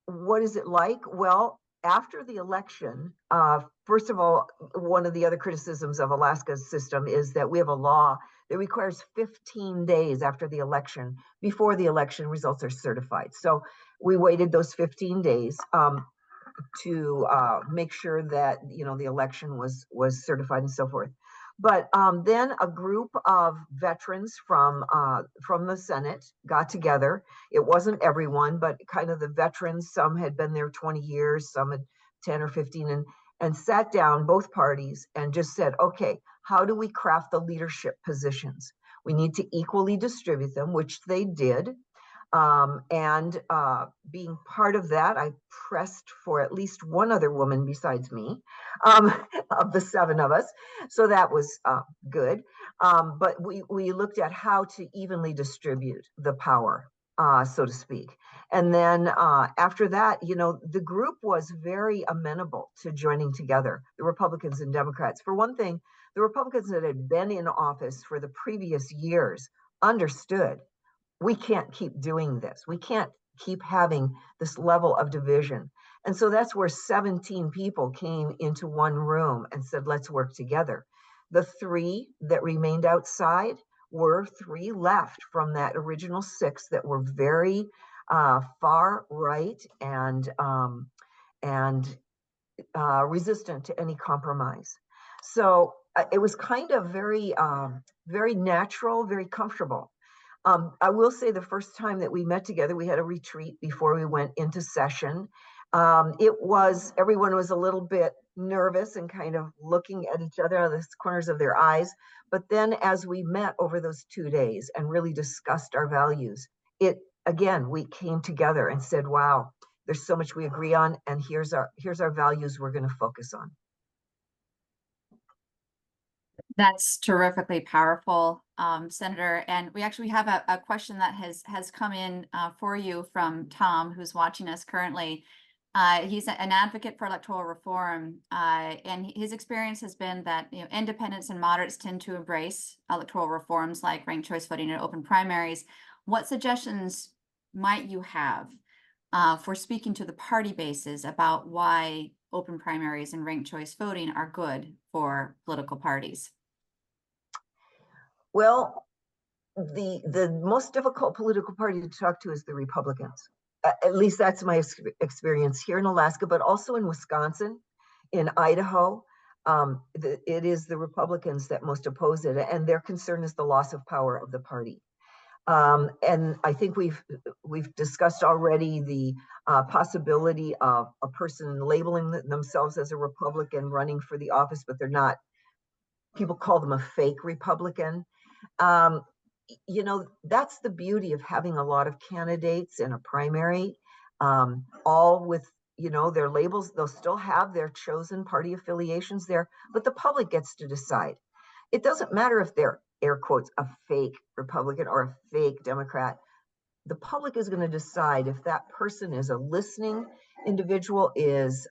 what is it like? Well, after the election, first of all, one of the other criticisms of Alaska's system is that we have a law that requires 15 days after the election before the election results are certified. So we waited those 15 days to make sure that the election was certified and so forth. But then a group of veterans from the Senate got together. It wasn't everyone, but kind of the veterans. Some had been there 20 years, some had 10 or 15, and sat down, both parties, and just said, okay, how do we craft the leadership positions? We need to equally distribute them, which they did. Being part of that, I pressed for at least one other woman besides me, of the 7 of us. So that was good. But we looked at how to evenly distribute the power, so to speak. And then after that, the group was very amenable to joining together, the Republicans and Democrats. For one thing, the Republicans that had been in office for the previous years understood we can't keep doing this. We can't keep having this level of division. And so that's where 17 people came into one room and said, let's work together. The 3 that remained outside were 3 left from that original 6 that were very far right and resistant to any compromise. So it was kind of very natural, very comfortable. I will say the first time that we met together, we had a retreat before we went into session. Everyone was a little bit nervous and kind of looking at each other out of the corners of their eyes. But then as we met over those 2 days and really discussed our values, we came together and said, wow, there's so much we agree on, and here's our values we're going to focus on. That's terrifically powerful, Senator. And we actually have a question that has come in for you from Tom, who's watching us currently. He's an advocate for electoral reform, and his experience has been that independents and moderates tend to embrace electoral reforms like ranked choice voting and open primaries. What suggestions might you have for speaking to the party bases about why open primaries and ranked choice voting are good for political parties? Well, the most difficult political party to talk to is the Republicans. At least that's my experience here in Alaska, but also in Wisconsin, in Idaho. It is the Republicans that most oppose it, and their concern is the loss of power of the party. And I think we've discussed already the possibility of a person labeling themselves as a Republican running for the office, but they're not. People call them a fake Republican. That's the beauty of having a lot of candidates in a primary, all with their labels. They'll still have their chosen party affiliations there, but the public gets to decide. It doesn't matter if they're, air quotes, a fake Republican or a fake Democrat. the public is going to decide if that person is a listening individual, is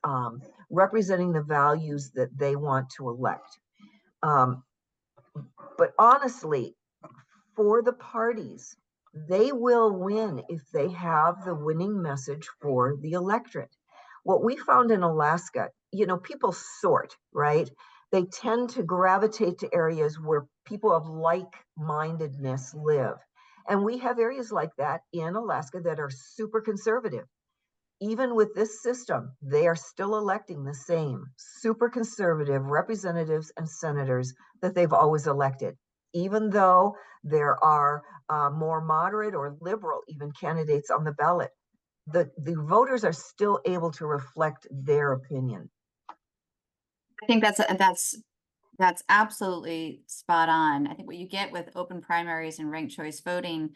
representing the values that they want to elect. But honestly, for the parties, they will win if they have the winning message for the electorate. What we found in Alaska, people sort, right? They tend to gravitate to areas where people of like-mindedness live. And we have areas like that in Alaska that are super conservative. Even with this system, they are still electing the same super conservative representatives and senators that they've always elected, even though there are more moderate or liberal even candidates on the ballot. The voters are still able to reflect their opinion. I think that's absolutely spot on. I think what you get with open primaries and ranked choice voting,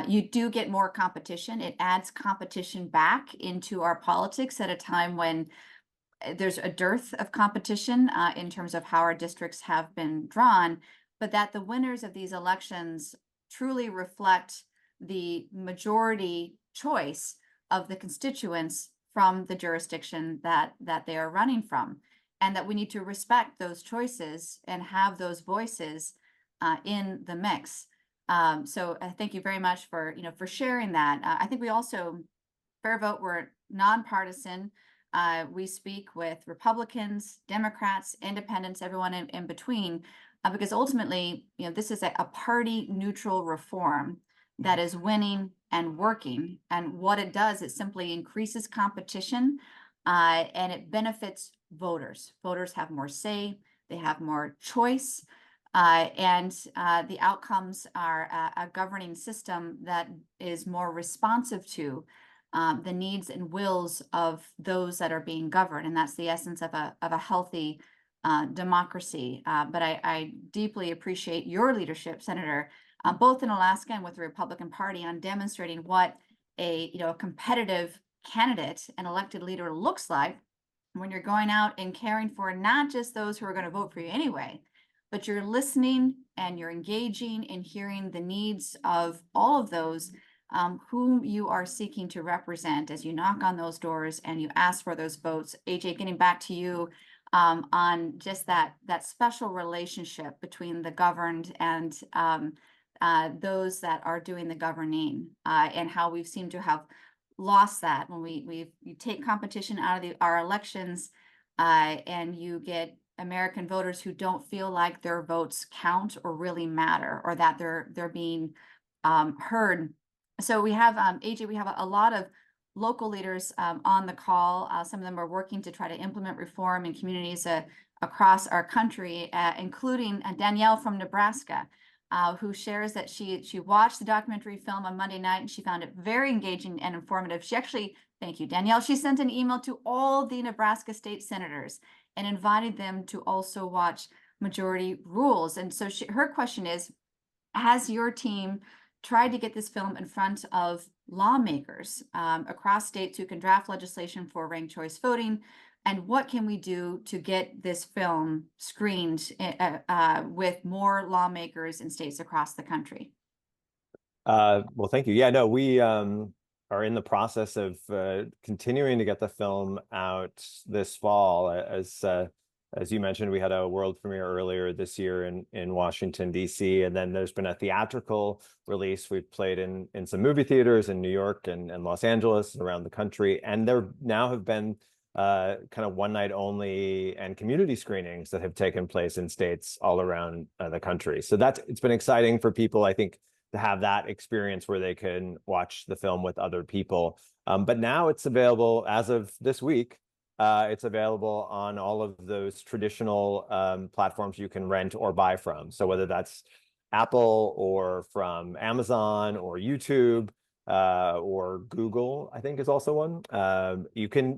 you do get more competition. It adds competition back into our politics at a time when there's a dearth of competition in terms of how our districts have been drawn, but that the winners of these elections truly reflect the majority choice of the constituents from the jurisdiction that they are running from, and that we need to respect those choices and have those voices in the mix. So thank you very much for sharing that. I think we also, FairVote, we're nonpartisan. We speak with Republicans, Democrats, independents, everyone in between, because ultimately, this is a party neutral reform that is winning and working. And what it does, it simply increases competition and it benefits voters. Voters have more say, they have more choice, and the outcomes are a governing system that is more responsive to the needs and wills of those that are being governed. And that's the essence of a healthy democracy. But I deeply appreciate your leadership, Senator, both in Alaska and with the Republican Party, on demonstrating what a competitive candidate and elected leader looks like when you're going out and caring for not just those who are going to vote for you anyway, but you're listening and you're engaging and hearing the needs of all of those whom you are seeking to represent as you knock on those doors and you ask for those votes. AJ, getting back to you on just that special relationship between the governed and those that are doing the governing, and how we've seemed to have lost that when you take competition out of our elections, and you get American voters who don't feel like their votes count or really matter, or that they're being heard. So we have, AJ, we have a lot of local leaders on the call. Some of them are working to try to implement reform in communities across our country, including Danielle from Nebraska, who shares that she watched the documentary film on Monday night and she found it very engaging and informative. She actually, thank you, Danielle, she sent an email to all the Nebraska state senators and invited them to also watch Majority Rules. And so her question is, has your team tried to get this film in front of lawmakers across states who can draft legislation for ranked choice voting? And what can we do to get this film screened with more lawmakers in states across the country? Well, thank you. Yeah, no, we are in the process of continuing to get the film out this fall. As you mentioned, we had a world premiere earlier this year in Washington, D.C., and then there's been a theatrical release. We've played in some movie theaters in New York and Los Angeles, around the country, and there now have been kind of one night only and community screenings that have taken place in states all around the country. So it's been exciting for people, I think, to have that experience where they can watch the film with other people. But now it's available as of this week. It's available on all of those traditional platforms you can rent or buy from. So whether that's Apple or from Amazon or YouTube or Google, I think is also one.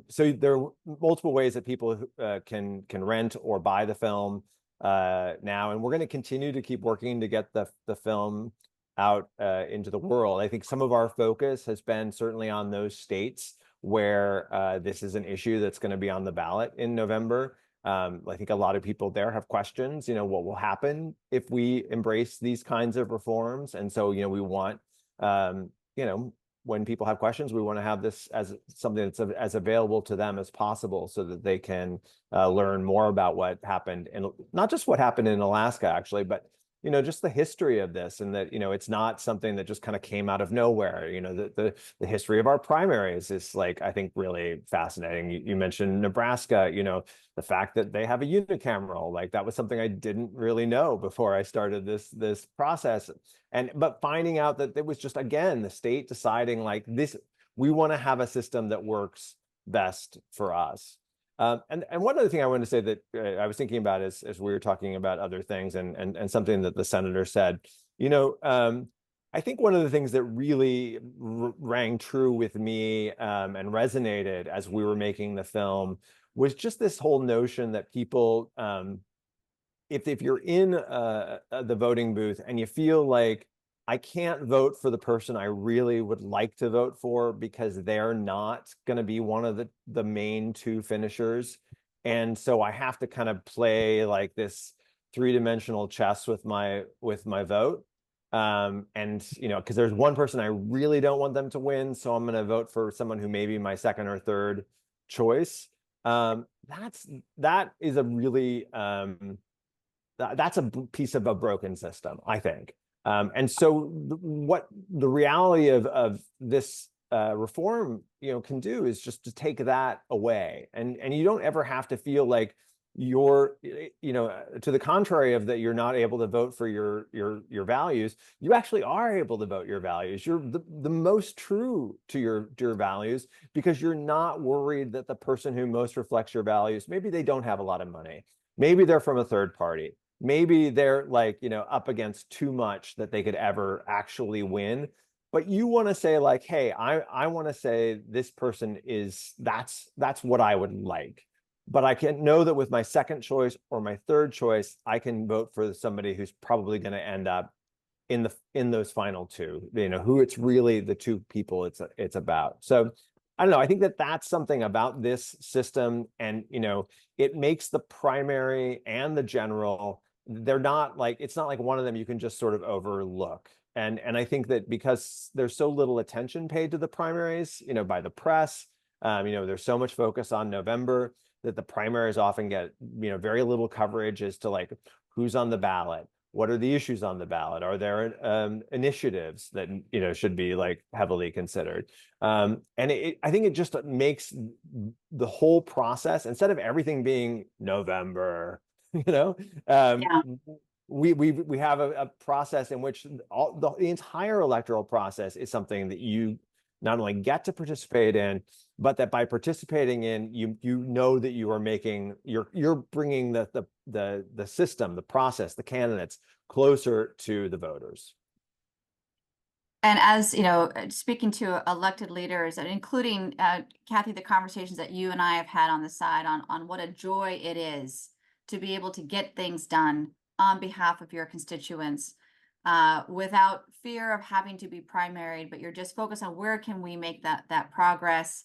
So there are multiple ways that people can rent or buy the film now, and we're going to continue to keep working to get the film out into the world. I think some of our focus has been certainly on those states where this is an issue that's going to be on the ballot in November. I think a lot of people there have questions, what will happen if we embrace these kinds of reforms? And so, we want when people have questions, we want to have this as something that's as available to them as possible so that they can learn more about what happened, and not just what happened in Alaska, actually, but just the history of this, and that it's not something that just kind of came out of nowhere. The history of our primaries is, like, I think, really fascinating. You mentioned Nebraska. The fact that they have a unicameral, like, that was something I didn't really know before I started this process. But finding out that it was just, again, the state deciding, like, this, we want to have a system that works best for us. And one other thing I wanted to say that I was thinking about as we were talking about other things, and something that the senator said, I think one of the things that really rang true with me and resonated as we were making the film was just this whole notion that people, if you're in the voting booth and you feel like, I can't vote for the person I really would like to vote for because they're not going to be one of the main two finishers, and so I have to kind of play like this three-dimensional chess with my vote, and because there's one person I really don't want them to win, so I'm going to vote for someone who may be my second or third choice. That is a really that's a piece of a broken system, I think. And so what the reality of this reform, can do is just to take that away. And you don't ever have to feel like you're, to the contrary of that, you're not able to vote for your values. You actually are able to vote your values. You're the most true to your values, because you're not worried that the person who most reflects your values, maybe they don't have a lot of money. Maybe they're from a third party. Maybe they're, like, up against too much that they could ever actually win. But you want to say, like, hey, I want to say this person that's what I would like. But I can know that with my second choice or my third choice, I can vote for somebody who's probably going to end up in those final two, who it's really the two people it's about. So I don't know. I think that's something about this system, and it makes the primary and the general, they're not like, it's not like one of them you can just sort of overlook. And I think that because there's so little attention paid to the primaries, by the press, there's so much focus on November, that the primaries often get, very little coverage as to, like, who's on the ballot. What are the issues on the ballot? Are there initiatives that should be, like, heavily considered? And I think it just makes the whole process, instead of everything being November, we have a process in which the entire electoral process is something that you not only get to participate in, but that by participating in, you know that you are making, you're bringing the system, the process, the candidates closer to the voters. And as speaking to elected leaders, and including Kathy, the conversations that you and I have had on the side on what a joy it is to be able to get things done on behalf of your constituents, without fear of having to be primaried, but you're just focused on where can we make that progress,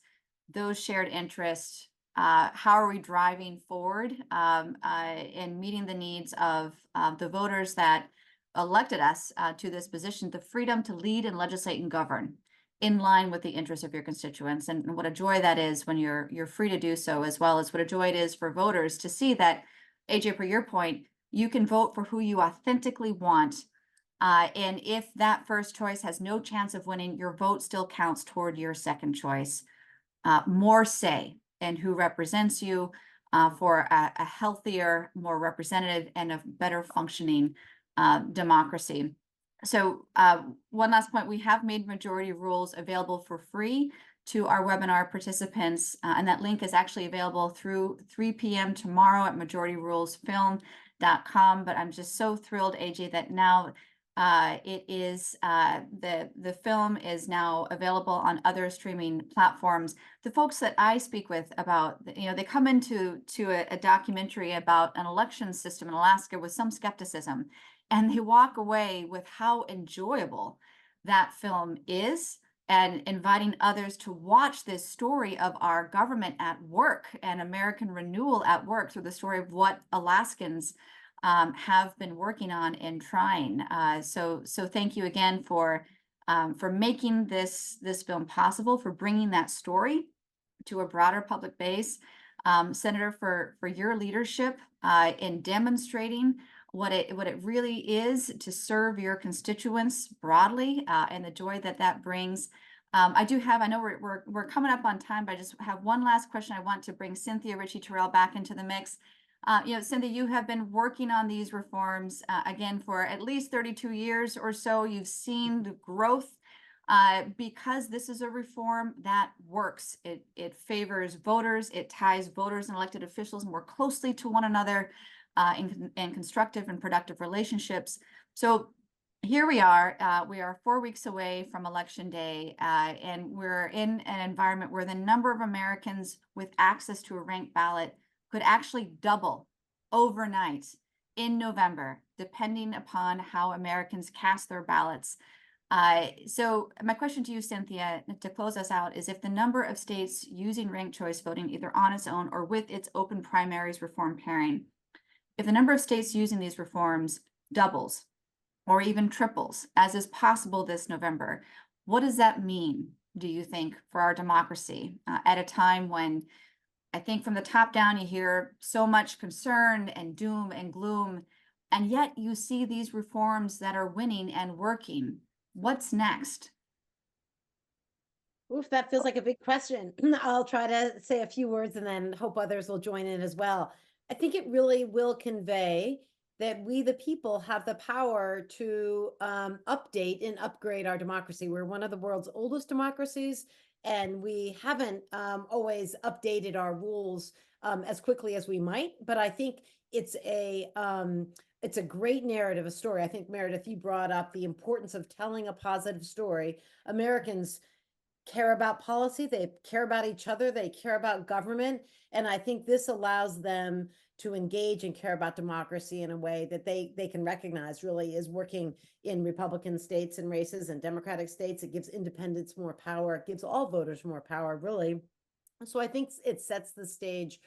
those shared interests, how are we driving forward in meeting the needs of the voters that elected us to this position, the freedom to lead and legislate and govern in line with the interests of your constituents. And what a joy that is when you're free to do so, as well as what a joy it is for voters to see that, AJ, for your point, you can vote for who you authentically want. And if that first choice has no chance of winning, your vote still counts toward your second choice. More say in who represents you for a healthier, more representative, and a better functioning democracy. So one last point, we have made majority rules available for free to our webinar participants, and that link is actually available through 3 p.m. tomorrow at majorityrulesfilm.com. But I'm just so thrilled, AJ, that now it is the film is now available on other streaming platforms. The folks that I speak with about, they come into a documentary about an election system in Alaska with some skepticism, and they walk away with how enjoyable that film is, and inviting others to watch this story of our government at work and American renewal at work through the story of what Alaskans have been working on and trying. So thank you again for for making this film possible, for bringing that story to a broader public base. Senator, for your leadership in demonstrating what it really is to serve your constituents broadly, and the joy that brings. I know we're coming up on time, but I just have one last question. I want to bring Cynthia Richie Terrell back into the mix. Cynthia, you have been working on these reforms again for at least 32 years or so. You've seen the growth because this is a reform that works. It favors voters. It ties voters and elected officials more closely to one another in constructive and productive relationships. So here we are. We are 4 weeks away from Election Day, and we're in an environment where the number of Americans with access to a ranked ballot could actually double overnight in November, depending upon how Americans cast their ballots. So my question to you, Cynthia, to close us out, is if the number of states using ranked choice voting either on its own or with its open primaries reform pairing, if the number of states using these reforms doubles or even triples, as is possible this November, what does that mean, do you think, for our democracy at a time when I think from the top down, you hear so much concern and doom and gloom, and yet you see these reforms that are winning and working? What's next? Oof, that feels like a big question. I'll try to say a few words and then hope others will join in as well. I think it really will convey that we, the people, have the power to update and upgrade our democracy. We're one of the world's oldest democracies, and we haven't always updated our rules as quickly as we might. But I think it's a great narrative, a story. I think, Meredith, you brought up the importance of telling a positive story. Americans care about policy, they care about each other, they care about government. And I think this allows them to engage and care about democracy in a way that they can recognize really is working in Republican states and races and Democratic states. It gives independents more power. It gives all voters more power, really. So I think it sets the stage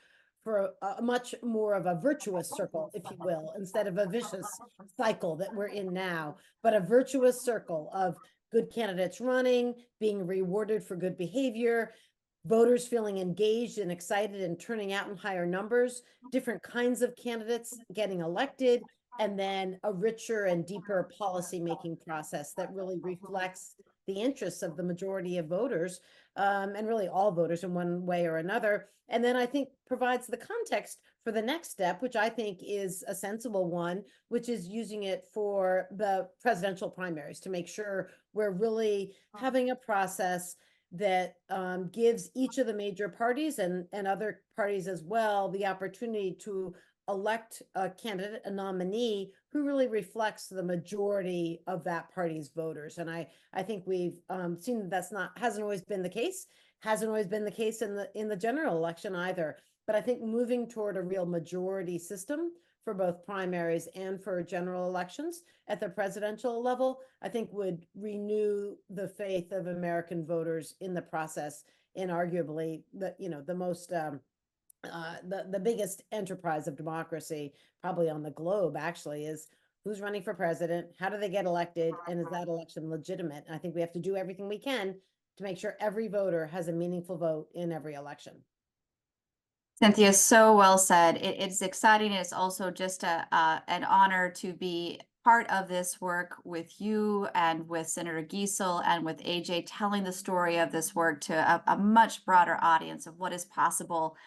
for a much more of a virtuous circle, if you will, instead of a vicious cycle that we're in now, but a virtuous circle of good candidates running, being rewarded for good behavior, voters feeling engaged and excited and turning out in higher numbers, different kinds of candidates getting elected, and then a richer and deeper policy-making process that really reflects the interests of the majority of voters, and really all voters in one way or another. And then I think provides the context for the next step, which I think is a sensible one, which is using it for the presidential primaries to make sure we're really having a process that gives each of the major parties and other parties as well the opportunity to elect a candidate, a nominee who really reflects the majority of that party's voters. And I think we've seen that hasn't always been the case, hasn't always been the case in the general election either. But I think moving toward a real majority system for both primaries and for general elections at the presidential level, I think would renew the faith of American voters in the process, and arguably the most the biggest enterprise of democracy probably on the globe actually is who's running for president, how do they get elected, and is that election legitimate? And I think we have to do everything we can to make sure every voter has a meaningful vote in every election. Cynthia, so well said. It's exciting. It's also just an honor to be part of this work with you and with Senator Giessel and with AJ, telling the story of this work to a much broader audience of what is possible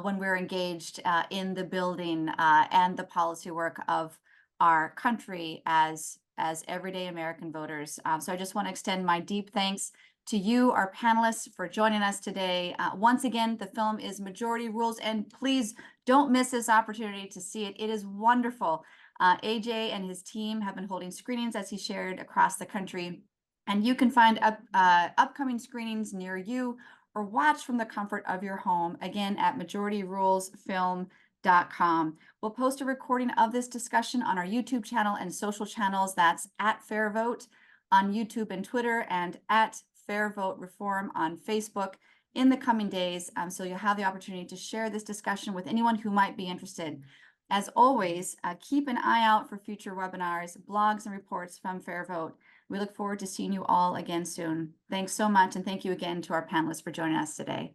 when we're engaged in the building and the policy work of our country as everyday American voters. So I just want to extend my deep thanks to you, our panelists, for joining us today. Once again, the film is Majority Rules, and please don't miss this opportunity to see it. It is wonderful. AJ and his team have been holding screenings, as he shared, across the country, and you can find upcoming screenings near you or watch from the comfort of your home, again, at majorityrulesfilm.com. We'll post a recording of this discussion on our YouTube channel and social channels. That's at FairVote on YouTube and Twitter, and at FairVote Reform on Facebook in the coming days. So you'll have the opportunity to share this discussion with anyone who might be interested. As always, keep an eye out for future webinars, blogs, and reports from FairVote. We look forward to seeing you all again soon. Thanks so much, and thank you again to our panelists for joining us today.